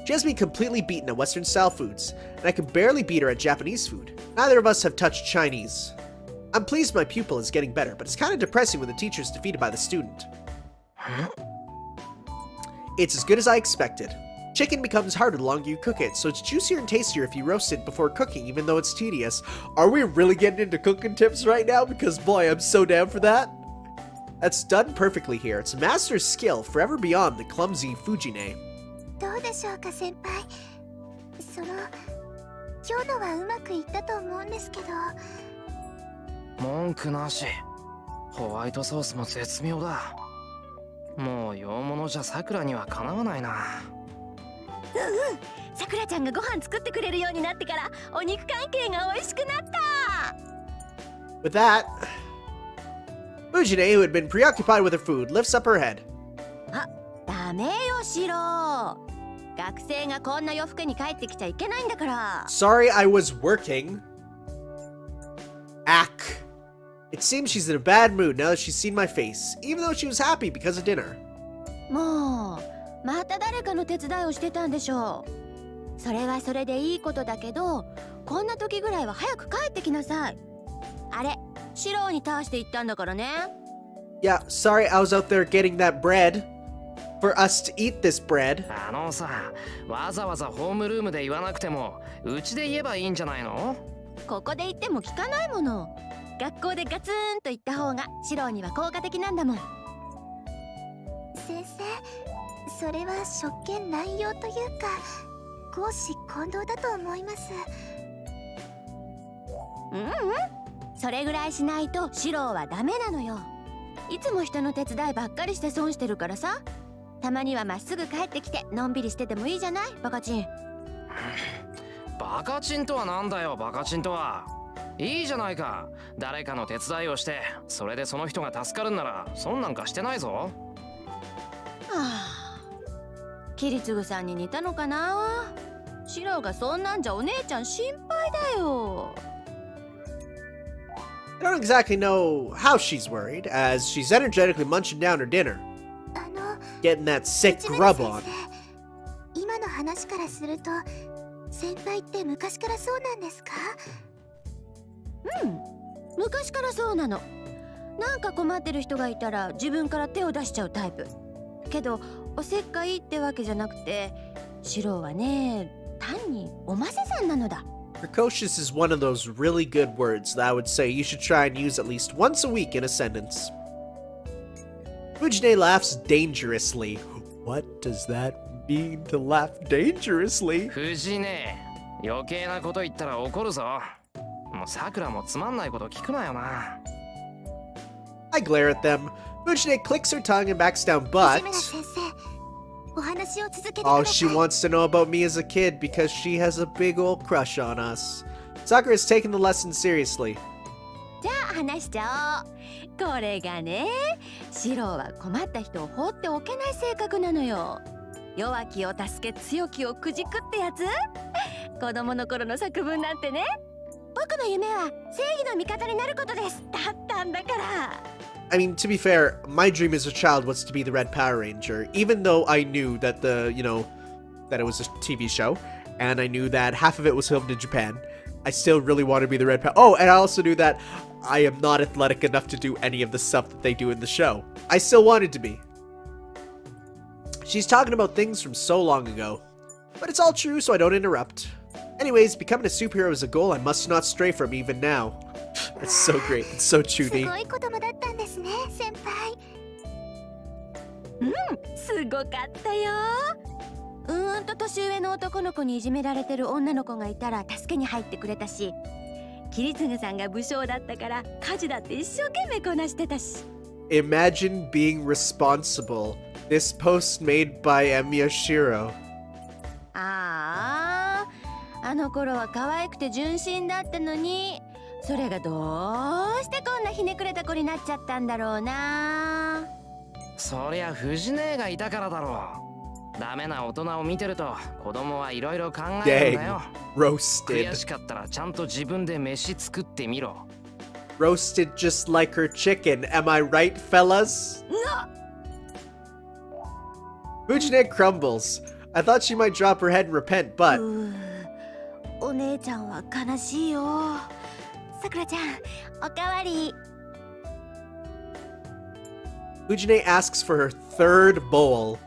She has me completely beaten at Western-style foods, and I can barely beat her at Japanese food. Neither of us have touched Chinese. I'm pleased my pupil is getting better, but it's kind of depressing when the teacher is defeated by the student. It's as good as I expected. Chicken becomes harder the longer you cook it, so it's juicier and tastier if you roast it before cooking, even though it's tedious. Are we really getting into cooking tips right now? Because boy, I'm so down for that. That's done perfectly here. It's a master's skill, forever beyond the clumsy Fujinee. どうでしょうか、先輩。今日のはうまくいったと思うんですけど。文句なし。ホワイトソースも絶妙だ。もう洋物じゃさくらにはかなわないな。さくらちゃんがご飯作ってくれるようになってからお肉関係が美味しくなった。With that, Fujinee, who had been preoccupied with her food, lifts up her head. あ、ダメよ、シロ。学生がこんな洋服に帰ってきちゃいけないんだから。Sorry, I was working. Ack. It seems she's in a bad mood now that she's seen my face, even though she was happy because of dinner. もう、また誰かの手伝いをしてたんでしょう。それはそれでいいことだけど、こんな時ぐらいは早く帰ってきなさい。あれ、シロに倒していったんだからね。Yeah, sorry, I was out there getting that bread. For us to eat this bread. さ、わざわざホームルームで言わなくても、うちで言えばいいんじゃないの？ここで言っても聞かないもの。学校でガツンと言った方がシロには効果的なんだもん。先生、それは職権乱用というか、公私混同だと思います。それぐらいしないとシロはダメなのよ。いつも人の手伝いばっかりして損してるからさ。たまにはまっすぐ帰ってきてのんびりしててもいいじゃない、バカチン。バカチンとはなんだよ、バカチンとは。いいじゃないか。誰かの手伝いをして、それでその人が助かるんなら損なんかしてないぞ。はあ、キリツグさんに似たのかな。シロがそんなんじゃお姉ちゃん心配だよ。I don't exactly know how she's worried, as she's energetically munching down her dinner. Getting that sick grub on. 今の話からすると、先輩って昔からそうなんですか？昔からそうなの。なんか困ってる人がいたら自分から手を出しちゃうタイプ。けど、おせっかいってわけじゃなくて、シロはね、単におませさんなのだ。Precocious is one of those really good words that I would say you should try and use at least once a week in a sentence. Fujinee laughs dangerously. What does that mean to laugh dangerously? 藤根、余計なこと言ったら怒るぞ。もうさくらもつまんないこと聞くなよな。I glare at them. Fujinee clicks her tongue and backs down, but... Oh, she wants to know about me as a kid because she has a big old crush on us. Sakura is taking the lesson seriously. じゃあ話しちゃおう。これがね、シロは困った人を放っておけない性格なのよ。弱きを助け強きをくじくってやつ。子供の頃の作文なんてね、僕の夢は正義の味方になることですだったんだから。I mean, to be fair, my dream as a child was to be the Red Power Ranger, even though I knew that that it was a TV show, and I knew that half of it was filmed in Japan. I still really want to be the Red Power. Oh, and I also knew that I am not athletic enough to do any of the stuff that they do in the show. I still wanted to be. She's talking about things from so long ago, but it's all true, so I don't interrupt. Anyways, becoming a superhero is a goal I must not stray from even now. It's so great. It's so Chuni. すごかったよ。年上の男の子にいじめられてる女の子がいたら助けに入ってくれたし、キリツグさんが武将だったから家事だって一生懸命こなしてたし。Imagine being responsible. This post made by Emiyashiro. あの頃は可愛くて純真だったのに、それがどうしてこんなひねくれた子になっちゃったんだろうな。そりゃ藤姉がいたからだろう。ダメな大人を見てると子供はいろいろ考えるんだよ。悔しかったらちゃんと自分で飯作ってみろ。Roasted just like her chicken, am I right, fellas? No! Fujinee crumbles. I thought she might drop her head and repent, but... お姉ちゃんは悲しいよ。さくらちゃん、おかわり。Fujinee asks for her third bowl.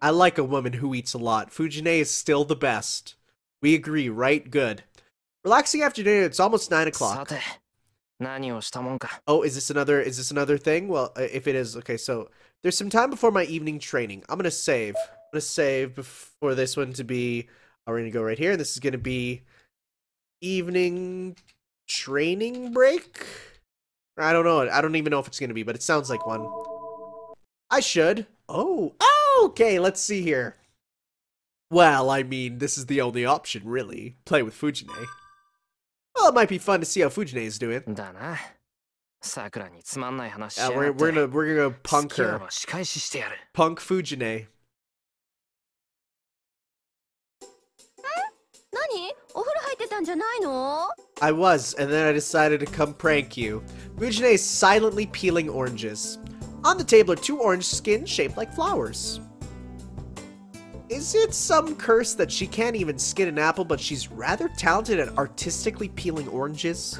I like a woman who eats a lot. Fujinee is still the best. We agree, right? Good. Relaxing after dinner, it's almost 9 o'clock. Oh, is this another thing? Well, if it is, okay, so there's some time before my evening training. I'm gonna save. I'm gonna save before this one to be, we're gonna go right here, and this is gonna be evening training break? I don't know. I don't even know if it's gonna be, but it sounds like one. I should. Oh, okay, let's see here. Well, I mean, this is the only option, really. Play with Fujinee. Well, it might be fun to see how Fujinee is doing. We're gonna punk her. Punk Fujinee. I was, and then I decided to come prank you. Fujinee is silently peeling oranges. On the table are 2 orange skins shaped like flowers. Is it some curse that she can't even skin an apple, but she's rather talented at artistically peeling oranges?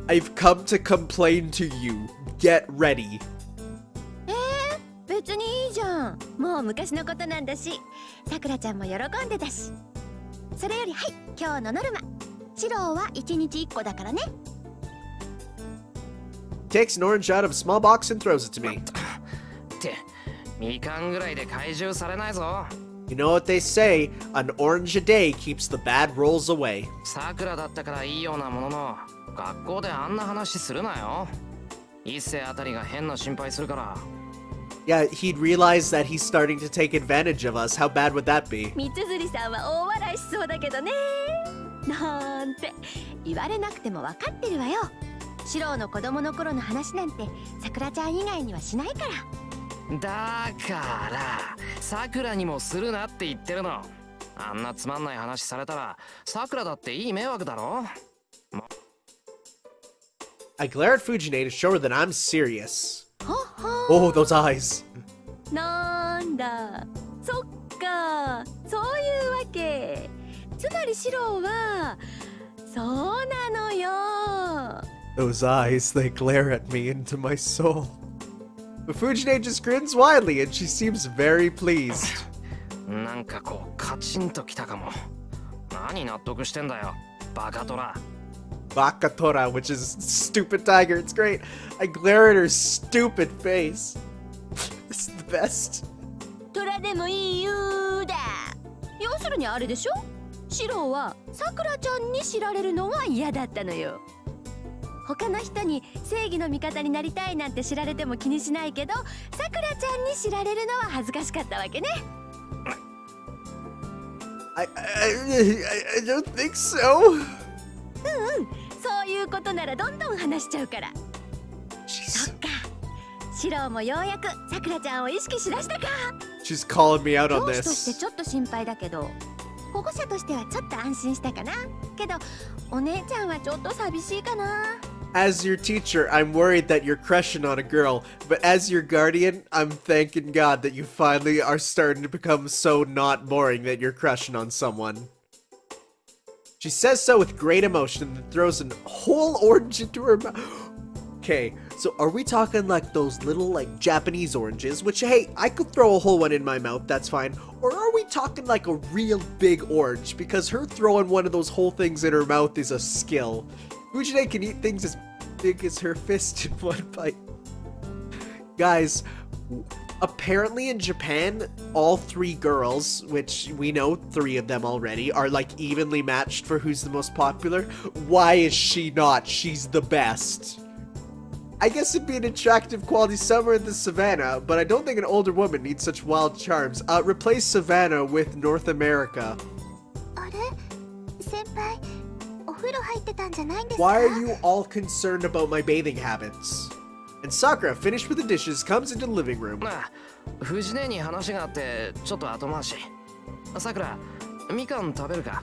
I've come to complain to you. Get ready. 別にいいじゃん。もう昔のことなんだし、さくらちゃんも喜んでたし。それよりはい、今日のノルマ。シロは1日1個だからね。Takes an orange out of a small box and throws it to me. You know what they say, an orange a day keeps the bad rolls away. Yeah, he'd realize that he's starting to take advantage of us. How bad would that be? 三つさんは大笑いしそうだけどね。なんて言われなくても分かってるわよ。シロの子供の頃の話なんてさくらちゃん以外にはしないから。だからさくらにもするなって言ってるの。あんなつまんない話されたらさくらだっていい迷惑だろ。I glare at Fujinee to show her that I'm serious. Oh, those eyes. なんだ、そっか、そういうわけ。つまりシロはそうなのよ。Those eyes, they glare at me into my soul. But Fujinee just grins widely and she seems very pleased. なんかこうカチンときたかも。何納得してんだよ、バカトラ。Bakatora, which is stupid tiger. It's great. I glare at her stupid face. This is the best. トラでもいいよだ。要するにあれでしょ？シロはさくらちゃんに知られるのが嫌だったのよ。他の人に正義の味方になりたいなんて知られても気にしないけど、さくらちゃんに知られるのは恥ずかしかったわけね。I don't think so. そういうことならどんどん話しちゃうから。そっか。シロもようやくさくらちゃんを意識しだしたか。She's calling me out on 教師として this. ちょっと心配だけど、保護者としてはちょっと安心したかな。けどお姉ちゃんはちょっと寂しいかな。As your teacher, I'm worried that you're crushing on a girl, but as your guardian, I'm thanking God that you finally are starting to become so not boring that you're crushing on someone. She says so with great emotion and throws a whole orange into her mouth. Okay, so are we talking like those little like Japanese oranges, which hey, I could throw a whole one in my mouth, that's fine. Or are we talking like a real big orange? Because her throwing one of those whole things in her mouth is a skill. Fujinee can eat things as big as her fist in one bite. Guys, apparently in Japan, all 3 girls, which we know 3 of them already, are like evenly matched for who's the most popular. Why is she not? She's the best. I guess it'd be an attractive quality somewhere in the savannah, but I don't think an older woman needs such wild charms. Replace savannah with North America. Why are you all concerned about my bathing habits? And Sakura, finished with the dishes, comes into the living room. Fujinee に話があってちょっと後回し。さくら、みかん食べるか?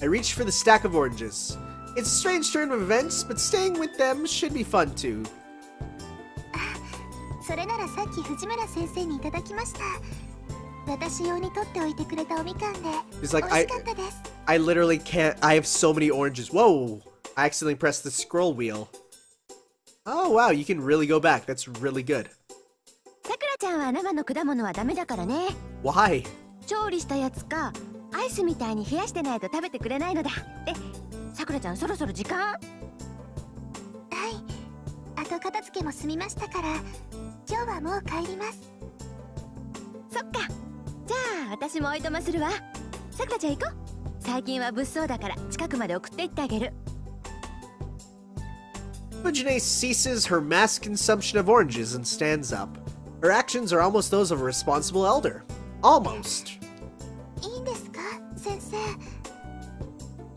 I reached for the stack of oranges. It's a strange turn of events, but staying with them should be fun too. それならさっき藤村先生にいただきました。私用に取っておいてくれたおみかんで美味しかったです。I literally can't. I have so many oranges. Whoa! I accidentally pressed the scroll wheel. Oh wow, you can really go back. That's really good. さくらちゃんは生の果物はダメだからね。Why? 調理したやつかアイスみたいに冷やしてないと食べてくれないのだ。で、さくらちゃんそろそろ時間？はい。後片付けも済みましたから、今日はもう帰ります。そっか。じゃあ私もおいとまするわ。さくらちゃん行こう。最近は物騒だから近くまで送って行ってあげる。Fujinee ceases her mass consumption of oranges and stands up. Her actions are almost those of a responsible elder. Almost. いいんですか、先生。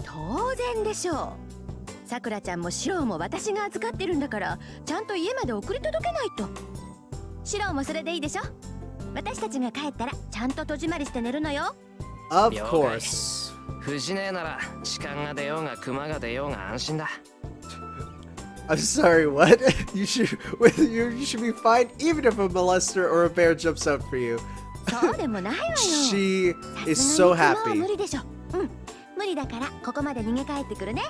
当然でしょう。さくらちゃんもシロウも私が預かってるんだから、ちゃんと家まで送り届けないと。シロウもそれでいいでしょ。私たちが帰ったらちゃんと戸締まりして寝るのよ。Of course. 藤音なら鹿が出ようが熊が出ようが安心だ。I'm sorry, what? You should be fine even if a molester or a bear jumps out for you. そうでもないわよ。She is so happy. 無理でしょ。うん、無理だからここまで逃げ帰ってくるね。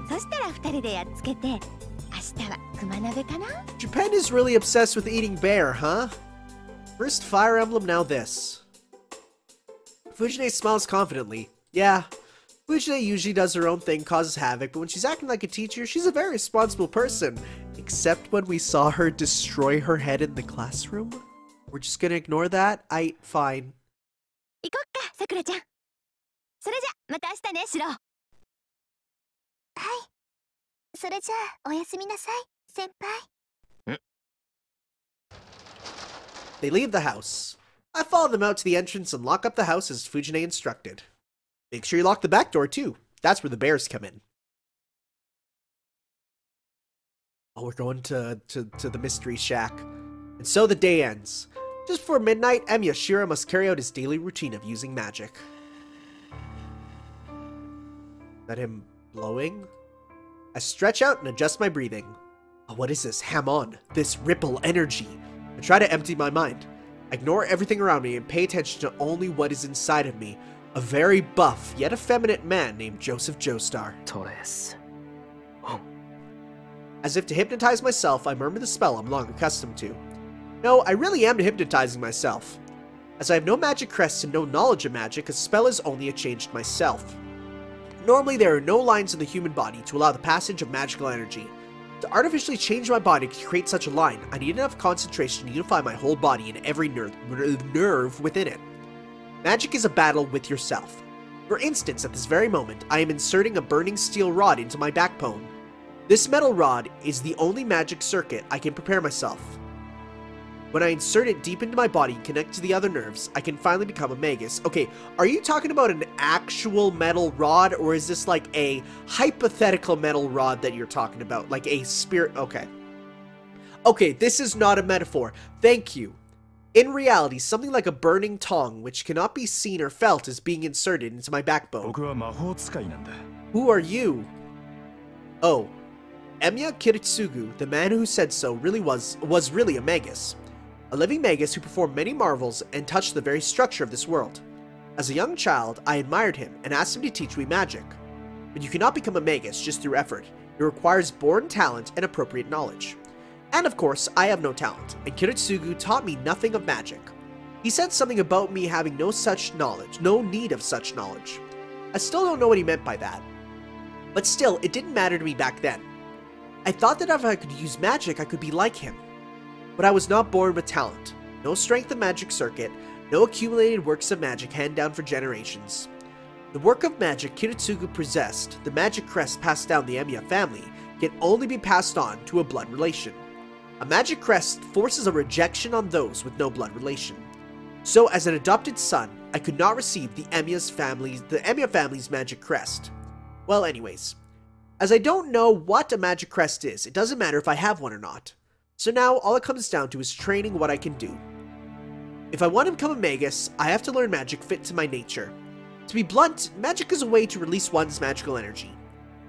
そしたら2人でやっつけて、明日は熊鍋かな。Japan is really obsessed with eating bear, huh? First Fire Emblem, now this. Fujinee smiles confidently. Yeah, Fujinee usually does her own thing, causes havoc, but when she's acting like a teacher, she's a very responsible person. Except when we saw her destroy her head in the classroom. We're just gonna ignore that? Fine. 行こっか、さくらちゃん。それじゃ、また明日ね、シロ。はい。それじゃあ、おやすみなさい、先輩。They leave the house. I follow them out to the entrance and lock up the house as Fujinee instructed. Make sure you lock the back door too. That's where the bears come in. Oh, we're going to the mystery shack. And so the day ends. Just before midnight, Yashiro must carry out his daily routine of using magic. Is that him blowing? I stretch out and adjust my breathing. Oh, what is this? Hamon. This ripple energy. I try to empty my mind. I ignore everything around me and pay attention to only what is inside of me. A very buff, yet effeminate man named Joseph Joestar. Torres. Oh. As if to hypnotize myself, I murmur the spell I'm long accustomed to. No, I really am hypnotizing myself. As I have no magic crests and no knowledge of magic, a spell is only a change to myself. Normally, there are no lines in the human body to allow the passage of magical energy. To artificially change my body to create such a line, I need enough concentration to unify my whole body and every nerve within it. Magic is a battle with yourself. For instance, at this very moment, I am inserting a burning steel rod into my backbone. This metal rod is the only magic circuit I can prepare myself. When I insert it deep into my body and connect to the other nerves, I can finally become a magus. Okay, are you talking about an actual metal rod, or is this like a hypothetical metal rod that you're talking about? Like a spirit? Okay. Okay, this is not a metaphor. Thank you. In reality, something like a burning tongue, which cannot be seen or felt, is being inserted into my backbone. Who are you? Oh. Emiya Kiritsugu, the man who said so, was really a magus. A living magus who performed many marvels and touched the very structure of this world. As a young child, I admired him and asked him to teach me magic. But you cannot become a magus just through effort. It requires born talent and appropriate knowledge. And of course, I have no talent, and Kiritsugu taught me nothing of magic. He said something about me having no such knowledge, no need of such knowledge. I still don't know what he meant by that. But still, it didn't matter to me back then. I thought that if I could use magic, I could be like him. But I was not born with talent. No strength of magic circuit, no accumulated works of magic handed down for generations. The work of magic Kiritsugu possessed, the magic crest passed down the Emiya family, can only be passed on to a blood relation. A magic crest forces a rejection on those with no blood relation. So as an adopted son, I could not receive the Emiya family's magic crest. Well, anyways. As I don't know what a magic crest is, it doesn't matter if I have one or not. So now, all it comes down to is training what I can do. If I want to become a magus, I have to learn magic fit to my nature. To be blunt, magic is a way to release one's magical energy.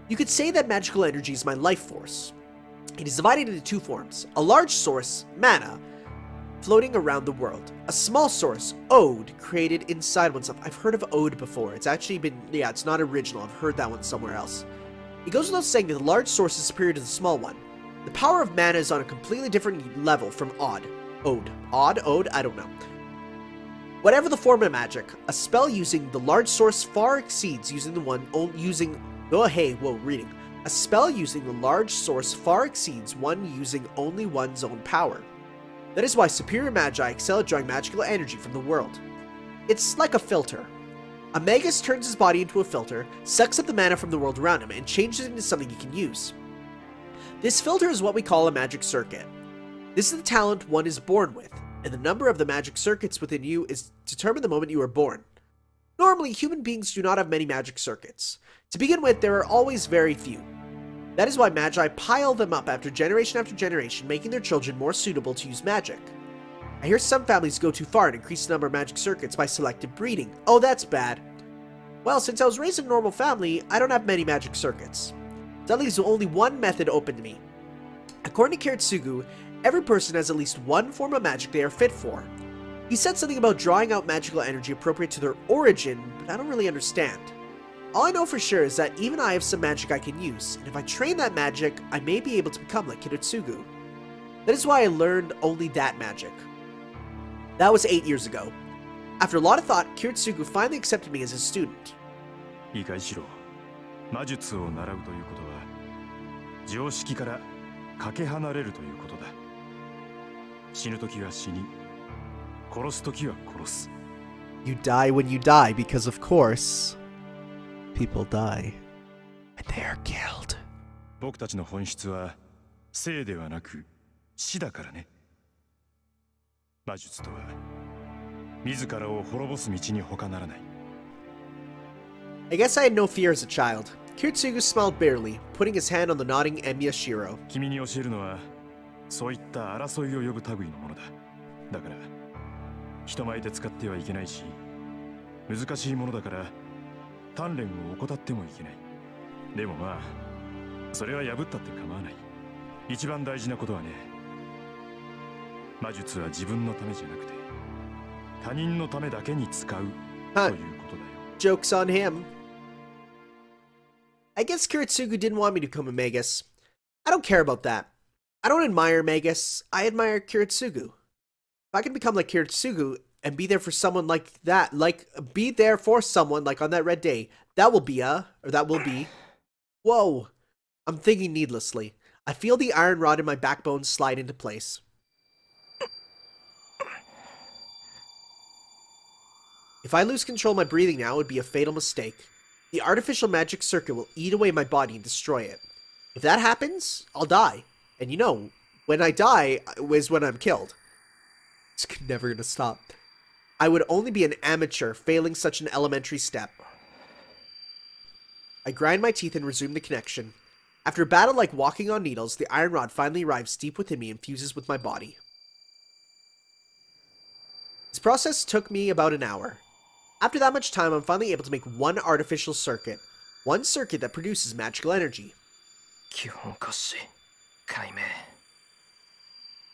You could say that magical energy is my life force. It is divided into two forms. A large source, mana, floating around the world. A small source, ode, created inside oneself. I've heard of ode before. It's actually been, yeah, it's not original. I've heard that one somewhere else. It goes without saying that the large source is superior to the small one. The power of mana is on a completely different level from ode. Ode? I don't know. Whatever the form of magic, a spell using the large source far exceeds using the one using... Oh, hey, whoa, reading. A spell using the large source far exceeds one using only one's own power. That is why superior magi excel at drawing magical energy from the world. It's like a filter. A magus turns his body into a filter, sucks up the mana from the world around him, and changes it into something he can use. This filter is what we call a magic circuit. This is the talent one is born with, and the number of the magic circuits within you is determined the moment you are born. Normally, human beings do not have many magic circuits. To begin with, there are always very few. That is why magi pile them up after generation, making their children more suitable to use magic. I hear some families go too far and increase the number of magic circuits by selective breeding. Oh, that's bad. Well, since I was raised in a normal family, I don't have many magic circuits. That leaves only one method open to me. According to Kiritsugu, every person has at least one form of magic they are fit for. He said something about drawing out magical energy appropriate to their origin, but I don't really understand. All I know for sure is that even I have some magic I can use, and if I train that magic, I may be able to become like Kiritsugu. That is why I learned only that magic. That was 8 years ago. After a lot of thought, Kiritsugu finally accepted me as his student. いいかいしろ。魔術を習うということは常識からかけ離れるということだ。死ぬときは死に、殺すときは殺す。You die when you die because of course, people die and they are killed. 僕たちの本質は生ではなく死だからね。魔術とは自らを滅ぼす道に他ならない。I guess I had no fear as a child. Kiritsugu smiled bitterly, putting his hand on the nodding Emiya Shiro. 君に教えるのはそういった争いを呼ぶ類のものだ。だから人前で使ってはいけないし、難しいものだから鍛錬を怠ってもいけない。でもまあ、それは破ったって構わない。一番大事なことはね、魔術は自分のためじゃなくて他人のためだけに使うということだよ。Joke's on him. I guess Kiritsugu didn't want me to become a magus. I don't care about that. I don't admire magus, I admire Kiritsugu. If I can become like Kiritsugu and be there for someone like that, be there for someone like on that red day, that will be. Whoa! I'm thinking needlessly. I feel the iron rod in my backbone slide into place. If I lose control of my breathing now, it would be a fatal mistake. The artificial magic circuit will eat away my body and destroy it. If that happens, I'll die. And you know, when I die is when I'm killed. It's never gonna stop. I would only be an amateur failing such an elementary step. I grind my teeth and resume the connection. After a battle like walking on needles, the iron rod finally arrives deep within me and fuses with my body. This process took me about an hour. After that much time, I'm finally able to make one artificial circuit. One circuit that produces magical energy.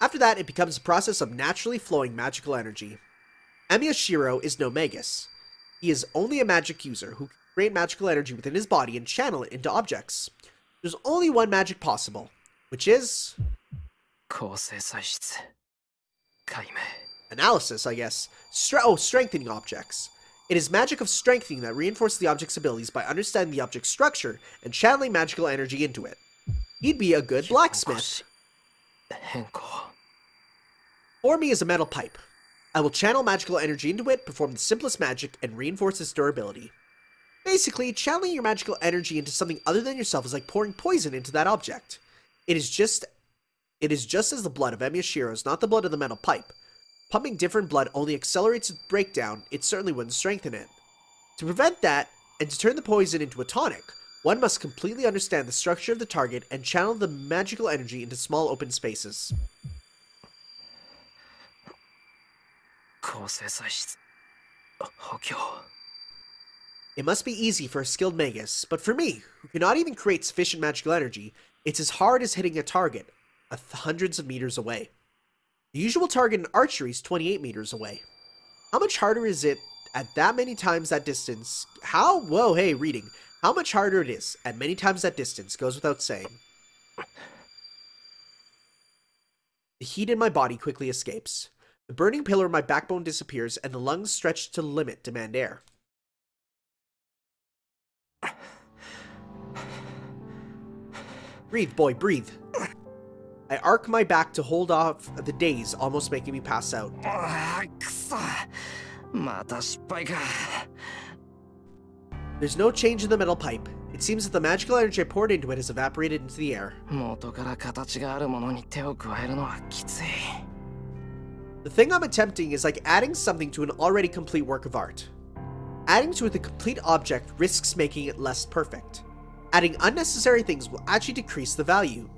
After that, it becomes a process of naturally flowing magical energy. Emiya Shiro is no magus. He is only a magic user who can create magical energy within his body and channel it into objects. There's only one magic possible, which is... analysis, I guess. Strengthening objects. It is magic of strengthening that reinforces the object's abilities by understanding the object's structure and channeling magical energy into it. He'd be a good blacksmith. For me is a metal pipe. I will channel magical energy into it, perform the simplest magic, and reinforce its durability. Basically, channeling your magical energy into something other than yourself is like pouring poison into that object. It is just as the blood of Emiya Shiro is not the blood of the metal pipe. Pumping different blood only accelerates its breakdown, it certainly wouldn't strengthen it. To prevent that, and to turn the poison into a tonic, one must completely understand the structure of the target and channel the magical energy into small open spaces. It must be easy for a skilled magus, but for me, who cannot even create sufficient magical energy, it's as hard as hitting a target, hundreds of meters away. The usual target in archery is 28 meters away. How much harder is it at that many times that distance? How much harder it is at many times that distance goes without saying. The heat in my body quickly escapes. The burning pillar in my backbone disappears, and the lungs stretched to the limit demand air. Breathe, boy, breathe. I arc my back to hold off the daze almost making me pass out. There's no change in the metal pipe. It seems that the magical energy I poured into it has evaporated into the air. The thing I'm attempting is like adding something to an already complete work of art. Adding to it a complete object risks making it less perfect. Adding unnecessary things will actually decrease the value.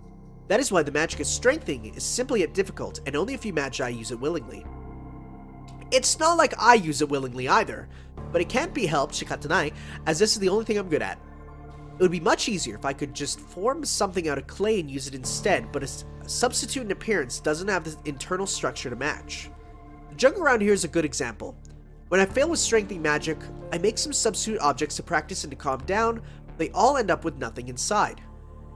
That is why the magic of strengthening is simply yet difficult, and only a few magi use it willingly. It's not like I use it willingly either, but it can't be helped, shikatanai, as this is the only thing I'm good at. It would be much easier if I could just form something out of clay and use it instead, but a substitute in appearance doesn't have the internal structure to match. The junk around here is a good example. When I fail with strengthening magic, I make some substitute objects to practice and to calm down, but they all end up with nothing inside.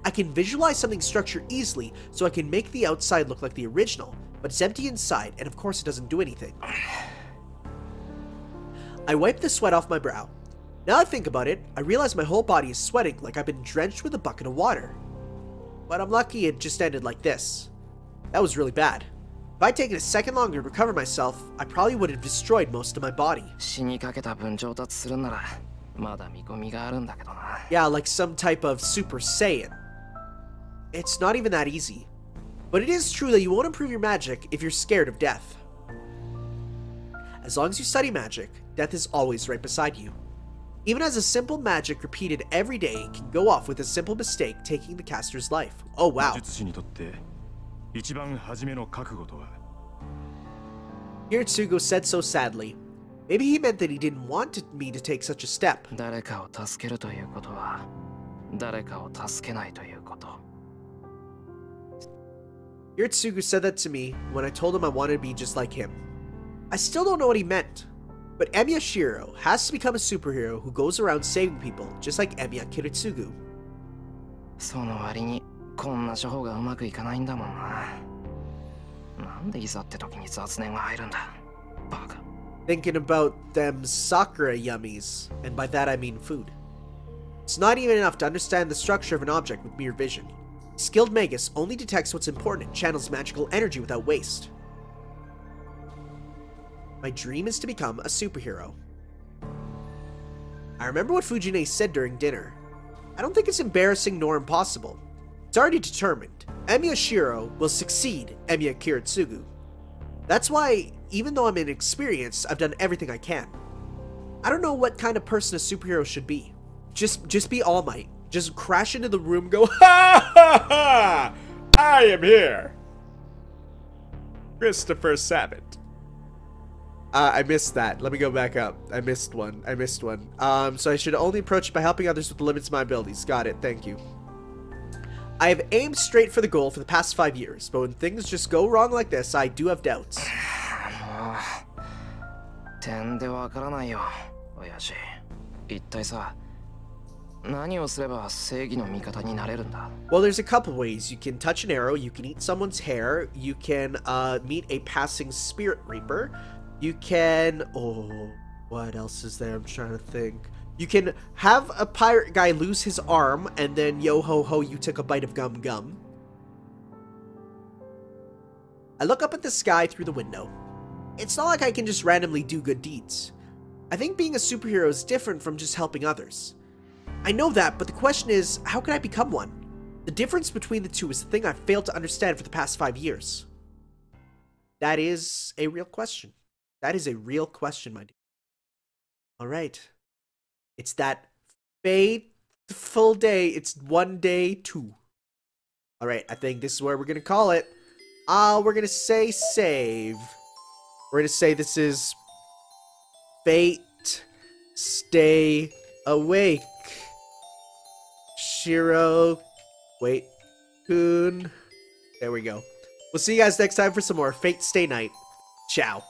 I can visualize something's structure easily, so I can make the outside look like the original, but it's empty inside, and of course it doesn't do anything. I wipe the sweat off my brow. Now I think about it, I realize my whole body is sweating like I've been drenched with a bucket of water. But I'm lucky it just ended like this. That was really bad. If I'd taken a second longer to recover myself, I probably would have destroyed most of my body. Yeah, like some type of Super Saiyan. It's not even that easy. But it is true that you won't improve your magic if you're scared of death. As long as you study magic, death is always right beside you. Even as a simple magic repeated every day can go off with a simple mistake taking the caster's life. Oh wow. Hiritsugu said so sadly. Maybe he meant that he didn't want me to take such a step. Hiritsugu said that to me when I told him I wanted to be just like him. I still don't know what he meant, but Emiya Shiro has to become a superhero who goes around saving people, just like Emiya Kiritsugu. Thinking about them Sakura yummies, and by that I mean food. It's not even enough to understand the structure of an object with mere vision. Skilled magus only detects what's important and channels magical energy without waste. My dream is to become a superhero. I remember what Fujinee said during dinner. I don't think it's embarrassing nor impossible. It's already determined. Emiya Shiro will succeed Emiya Kiritsugu. That's why even though I'm inexperienced, I've done everything I can. I don't know what kind of person a superhero should be. Just be All Might. Just crash into the room, go, ha ha ha! I am here! Christopher Sabat. I missed that. Let me go back up. I missed one. So I should only approach by helping others with the limits of my abilities. Got it. Thank you. I have aimed straight for the goal for the past 5 years, but when things just go wrong like this, I do have doubts. Well, there's a couple ways. You can touch an arrow, you can eat someone's hair, you can meet a passing spirit reaper, you can... oh, what else is there? I'm trying to think. You can have a pirate guy lose his arm, and then yo ho ho, you took a bite of gum gum. I look up at the sky through the window. It's not like I can just randomly do good deeds. I think being a superhero is different from just helping others. I know that, but the question is, how can I become one? The difference between the two is the thing I've failed to understand for the past 5 years. That is a real question. That is a real question, my dear. Alright. It's that fateful day. It's 1 day 2. Alright, I think this is where we're gonna call it. We're gonna say save. We're gonna say this is Fate Stay Awake. Shiro, wait, Kun. There we go. We'll see you guys next time for some more Fate Stay Night. Ciao.